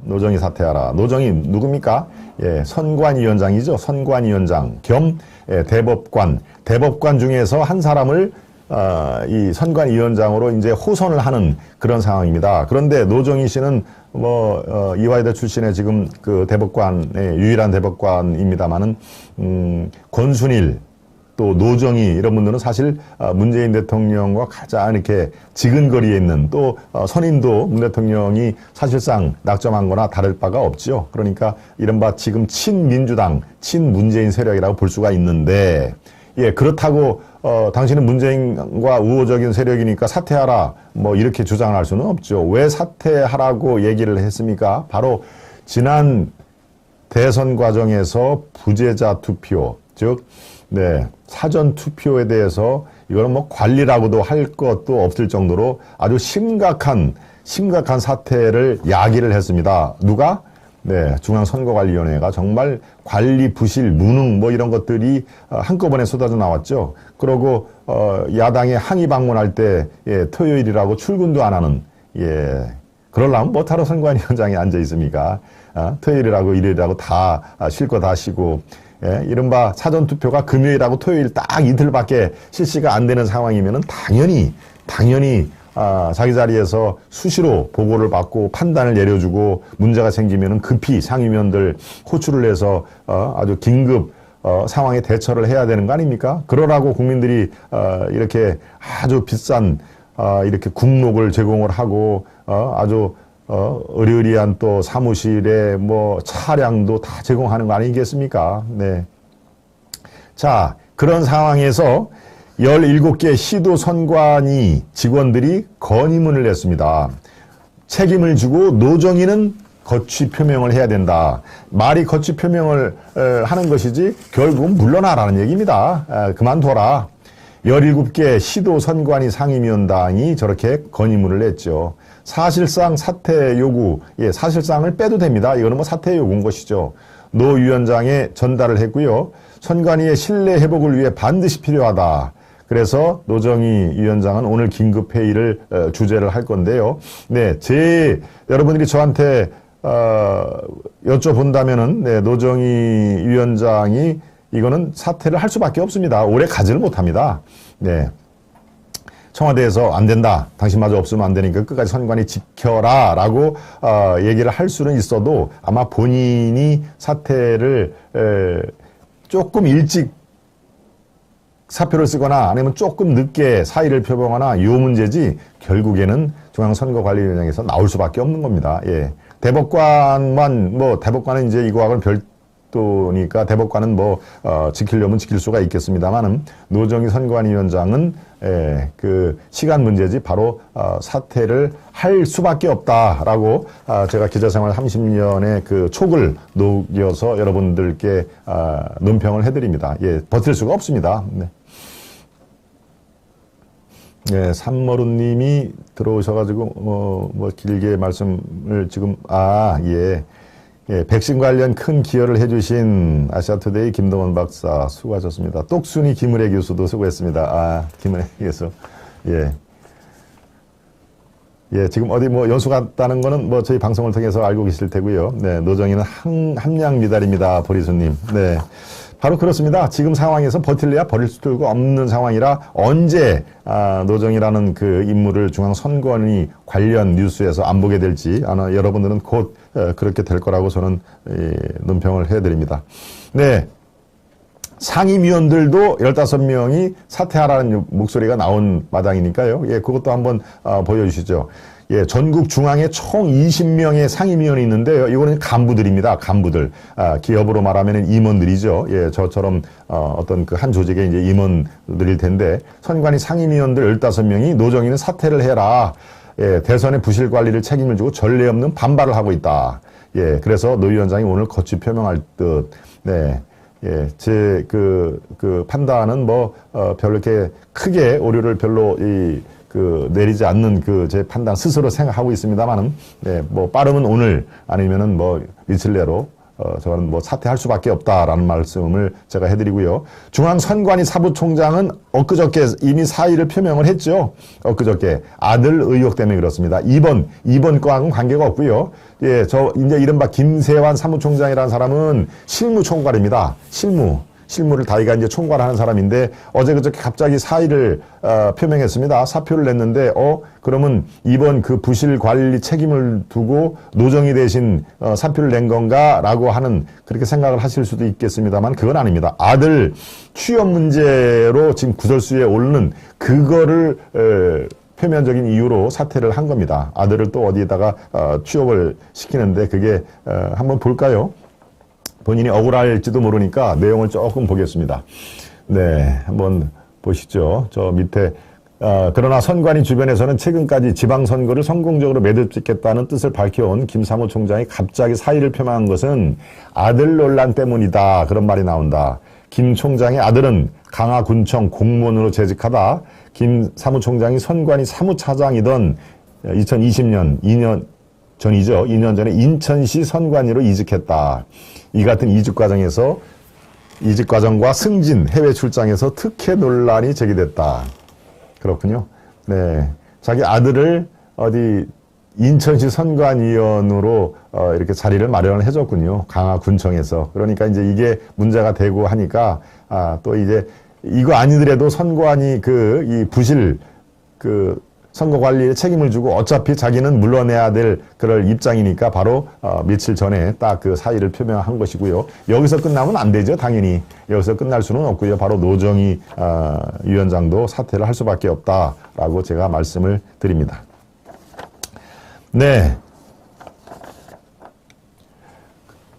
노정희 사퇴하라. 노정희 누굽니까? 예, 선관위원장이죠. 선관위원장 겸 대법관. 대법관 중에서 한 사람을 이 선관위원장으로 이제 호선을 하는 그런 상황입니다. 그런데 노정희 씨는 이화여대 출신의 지금 그 대법관의 유일한 대법관입니다만은 권순일 또 노정희 이런 분들은 사실 문재인 대통령과 가장 이렇게 지근거리에 있는 또 선임도 문 대통령이 사실상 낙점한 거나 다를 바가 없죠. 그러니까 이른바 지금 친민주당, 친문재인 세력이라고 볼 수가 있는데, 예, 그렇다고 당신은 문재인과 우호적인 세력이니까 사퇴하라 뭐 이렇게 주장을 할 수는 없죠. 왜 사퇴하라고 얘기를 했습니까? 바로 지난 대선 과정에서 부재자 투표, 즉 사전 투표에 대해서 이거는 뭐 관리라고도 할 것도 없을 정도로 아주 심각한 사태를 야기를 했습니다. 누가? 중앙선거관리위원회가 정말 관리 부실, 무능 뭐 이런 것들이 한꺼번에 쏟아져 나왔죠. 그러고 야당에 항의 방문할 때 토요일이라고 출근도 안 하는, 그러려면 못하러 선관위원장에 앉아 있습니까? 토요일이라고 일요일이라고 다 쉴 거 다 쉬고, 이른바 사전투표가 금요일하고 토요일 딱 이틀밖에 실시가 안 되는 상황이면은 당연히 자기 자리에서 수시로 보고를 받고 판단을 내려주고 문제가 생기면은 급히 상임위원들 호출을 해서 아주 긴급 상황에 대처를 해야 되는 거 아닙니까? 그러라고 국민들이 이렇게 아주 비싼 이렇게 국록을 제공을 하고 아주 의리의리한 또 사무실에 뭐 차량도 다 제공하는 거 아니겠습니까? 네. 자, 그런 상황에서 17개 시도 선관위 직원들이 건의문을 냈습니다. 책임을 지고 노정희는 거취 표명을 해야 된다. 말이 거취 표명을 하는 것이지 결국은 물러나라는 얘기입니다. 그만둬라. 17개 시도 선관위 상임위원장이 저렇게 건의문을 냈죠. 사실상 사퇴 요구, 사실상을 빼도 됩니다. 이거는 뭐 사퇴 요구인 것이죠. 노 위원장에 전달을 했고요. 선관위의 신뢰 회복을 위해 반드시 필요하다. 그래서 노정희 위원장은 오늘 긴급 회의를 주재를 할 건데요. 여러분들이 저한테 여쭤본다면은 노정희 위원장이 이거는 사퇴를 할 수밖에 없습니다. 오래 가지를 못합니다. 청와대에서 안 된다. 당신마저 없으면 안 되니까 끝까지 선관위 지켜라 라고 얘기를 할 수는 있어도 아마 본인이 사퇴를 조금 일찍 사표를 쓰거나 아니면 조금 늦게 사의를 표명하나 요 문제지 결국에는 중앙선거관리위원회에서 나올 수밖에 없는 겁니다. 대법관은 이제 이거하고는 별도니까 대법관은 지키려면 지킬 수가 있겠습니다만은 노정희 선관위원장은 그 시간 문제지 바로 사퇴를 할 수밖에 없다라고 제가 기자생활 30년의 그 촉을 녹여서 여러분들께 논평을 해드립니다. 버틸 수가 없습니다. 삼머루님이 들어오셔가지고 길게 말씀을 지금 백신 관련 큰 기여를 해주신 아시아투데이 김동원 박사 수고하셨습니다. 똑순이 김은혜 교수도 수고했습니다. 김은혜 교수. 지금 어디 연수 갔다는 거는 저희 방송을 통해서 알고 계실 테고요. 노정희는 함량 미달입니다. 보리수님. 바로 그렇습니다. 지금 상황에서 버틸래야 버릴 수도 없는 상황이라 언제 노정희라는 그 인물을 중앙선관위 관련 뉴스에서 안 보게 될지 아마 여러분들은 곧 그렇게 될 거라고 저는 논평을 해드립니다. 상임위원들도 15명이 사퇴하라는 목소리가 나온 마당이니까요. 그것도 한번 보여주시죠. 전국 중앙에 총 20명의 상임위원이 있는데요. 이거는 간부들입니다. 간부들. 기업으로 말하면 임원들이죠. 저처럼 어떤 그 한 조직의 이제 임원들일 텐데 선관위 상임위원들 15명이 노정희는 사퇴를 해라. 대선의 부실 관리를 책임을 지고 전례 없는 반발을 하고 있다. 그래서 노 위원장이 오늘 거취 표명할 듯. 제 그 판단은 별로 이렇게 크게 오류를 별로 내리지 않는 제 판단 스스로 생각하고 있습니다만은, 빠르면 오늘 아니면은 이틀 내로 저는 뭐 사퇴할 수밖에 없다라는 말씀을 제가 해드리고요. 중앙선관위 사부총장은 엊그저께 이미 사의를 표명을 했죠. 엊그저께 아들 의혹 때문에 그렇습니다. 이번 건하고는 관계가 없고요. 예, 저 이제 이른바 김세환 사무총장이라는 사람은 실무총괄입니다. 실무를 다이가 이제 총괄하는 사람인데 어제 그저께 갑자기 사의를 표명했습니다. 사표를 냈는데 그러면 이번 그 부실 관리 책임을 두고 노정이 대신 사표를 낸 건가라고 하는 그렇게 생각을 하실 수도 있겠습니다만 그건 아닙니다. 아들 취업 문제로 지금 구설수에 오르는 그거를 표면적인 이유로 사퇴를 한 겁니다. 아들을 또 어디에다가 취업을 시키는데 그게 한번 볼까요? 본인이 억울할지도 모르니까 내용을 조금 보겠습니다. 네, 한번 보시죠. 저 밑에 그러나 선관위 주변에서는 최근까지 지방선거를 성공적으로 매듭짓겠다는 뜻을 밝혀온 김 사무총장이 갑자기 사의를 표명한 것은 아들 논란 때문이다. 그런 말이 나온다. 김 총장의 아들은 강화군청 공무원으로 재직하다 김 사무총장이 선관위 사무차장이던 2020년 2년 전이죠. 2년 전에 인천시 선관위로 이직했다. 이 같은 이직 과정과 승진, 해외 출장에서 특혜 논란이 제기됐다. 그렇군요. 네. 자기 아들을 어디 인천시 선관위원으로 이렇게 자리를 마련을 해줬군요. 강화군청에서. 그러니까 이제 이게 문제가 되고 하니까 또 이제 이거 아니더라도 선관위 이 부실 선거 관리에 책임을 주고 어차피 자기는 물러내야 될 그럴 입장이니까 바로 며칠 전에 딱 그 사의를 표명한 것이고요. 여기서 끝나면 안 되죠. 당연히 여기서 끝날 수는 없고요. 바로 노정희 위원장도 사퇴를 할 수밖에 없다라고 제가 말씀을 드립니다. 네.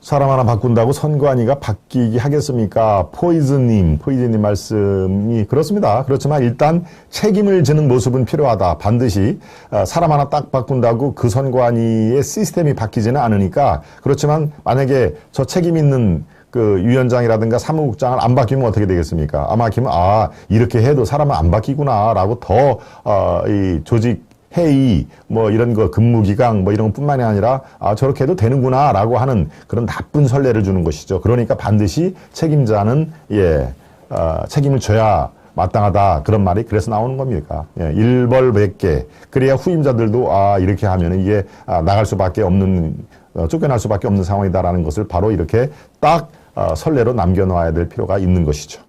사람 하나 바꾼다고 선관위가 바뀌기 하겠습니까? 포이즈님 말씀이 그렇습니다. 그렇지만 일단 책임을 지는 모습은 필요하다. 반드시 사람 하나 딱 바꾼다고 그 선관위의 시스템이 바뀌지는 않으니까. 그렇지만 만약에 저 책임 있는 그 위원장이라든가 사무국장을 안 바뀌면 어떻게 되겠습니까? 안 바뀌면 이렇게 해도 사람은 안 바뀌구나라고 더 이 조직 회의, 이런 거, 근무기강, 이런 것 뿐만이 아니라, 저렇게 해도 되는구나라고 하는 그런 나쁜 선례를 주는 것이죠. 그러니까 반드시 책임자는, 책임을 져야 마땅하다. 그런 말이 그래서 나오는 겁니까? 일벌백계. 그래야 후임자들도, 이렇게 하면 이게, 나갈 수밖에 없는, 쫓겨날 수밖에 없는 상황이다라는 것을 바로 이렇게 딱, 선례로 남겨놓아야 될 필요가 있는 것이죠.